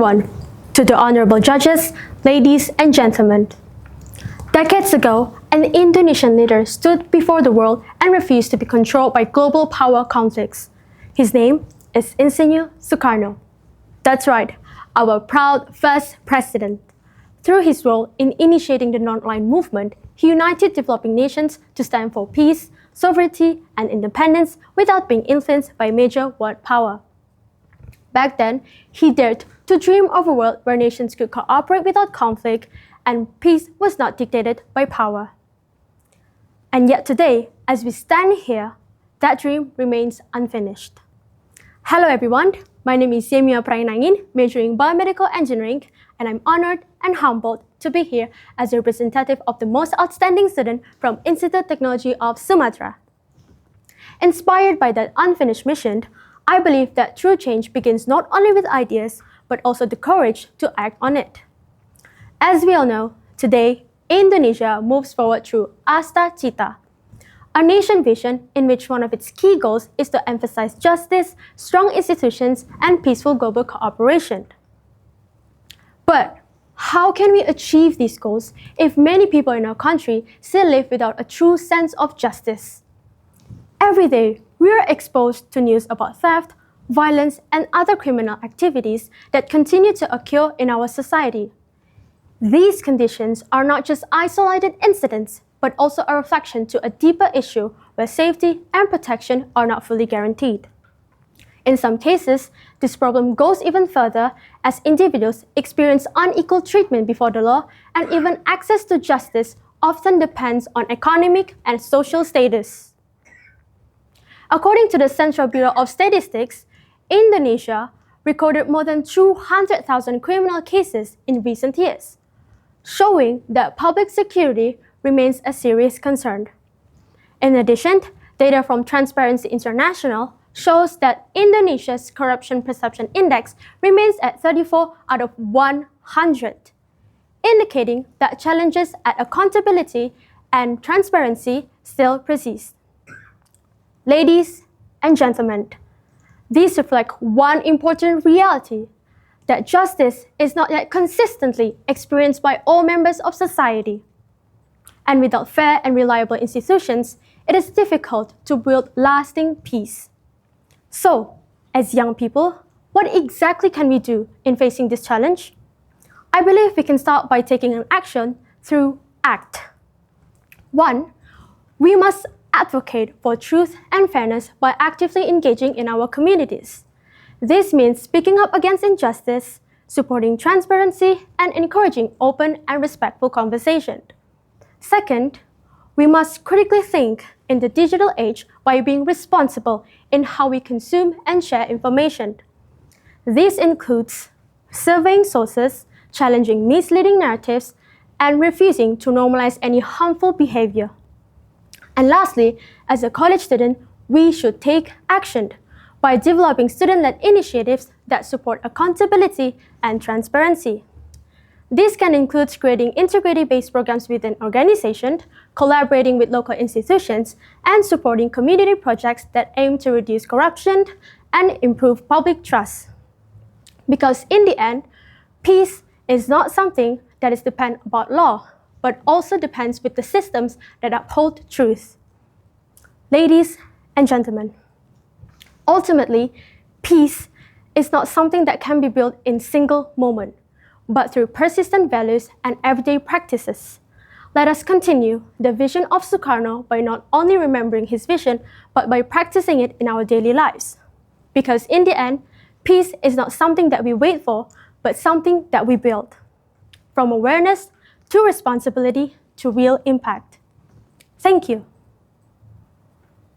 everyone, to the honorable judges, ladies and gentlemen. Decades ago, an Indonesian leader stood before the world and refused to be controlled by global power conflicts. His name is Insinyur Soekarno. That's right, our proud first president. Through his role in initiating the non-aligned movement, he united developing nations to stand for peace, sovereignty, and independence without being influenced by major world power. Back then, he dared to dream of a world where nations could cooperate without conflict and peace was not dictated by power. And yet today, as we stand here, that dream remains unfinished. Hello everyone, my name is Yemima Perangin-angin, majoring biomedical engineering, and I'm honored and humbled to be here as a representative of the most outstanding student from Institut Teknologi of Sumatera. Inspired by that unfinished mission, I believe that true change begins not only with ideas, but also the courage to act on it. As we all know, today, Indonesia moves forward through Asta Cita, a nation vision in which one of its key goals is to emphasize justice, strong institutions, and peaceful global cooperation. But how can we achieve these goals if many people in our country still live without a true sense of justice? Every day, we are exposed to news about theft, violence, and other criminal activities that continue to occur in our society. These conditions are not just isolated incidents, but also a reflection to a deeper issue where safety and protection are not fully guaranteed. In some cases, this problem goes even further as individuals experience unequal treatment before the law, and even access to justice often depends on economic and social status. According to the Central Bureau of Statistics, Indonesia recorded more than 200,000 criminal cases in recent years, showing that public security remains a serious concern. In addition, data from Transparency International shows that Indonesia's corruption perception index remains at 34 out of 100, indicating that challenges at accountability and transparency still persist. Ladies and gentlemen, these reflect one important reality, that justice is not yet consistently experienced by all members of society. And without fair and reliable institutions, it is difficult to build lasting peace. So, as young people, what exactly can we do in facing this challenge? I believe we can start by taking an action through ACT. 1. We must advocate for truth and fairness by actively engaging in our communities. This means speaking up against injustice, supporting transparency, and encouraging open and respectful conversation. Second, we must critically think in the digital age by being responsible in how we consume and share information. This includes surveying sources, challenging misleading narratives, and refusing to normalize any harmful behavior. And lastly, as a college student, we should take action by developing student-led initiatives that support accountability and transparency. This can include creating integrity-based programs within organizations, collaborating with local institutions, and supporting community projects that aim to reduce corruption and improve public trust. Because in the end, peace is not something that is dependent upon law, but also depends with the systems that uphold truth. Ladies and gentlemen, ultimately, peace is not something that can be built in a single moment, but through persistent values and everyday practices. Let us continue the vision of Soekarno by not only remembering his vision, but by practicing it in our daily lives. Because in the end, peace is not something that we wait for, but something that we build. From awareness to responsibility to real impact. Thank you.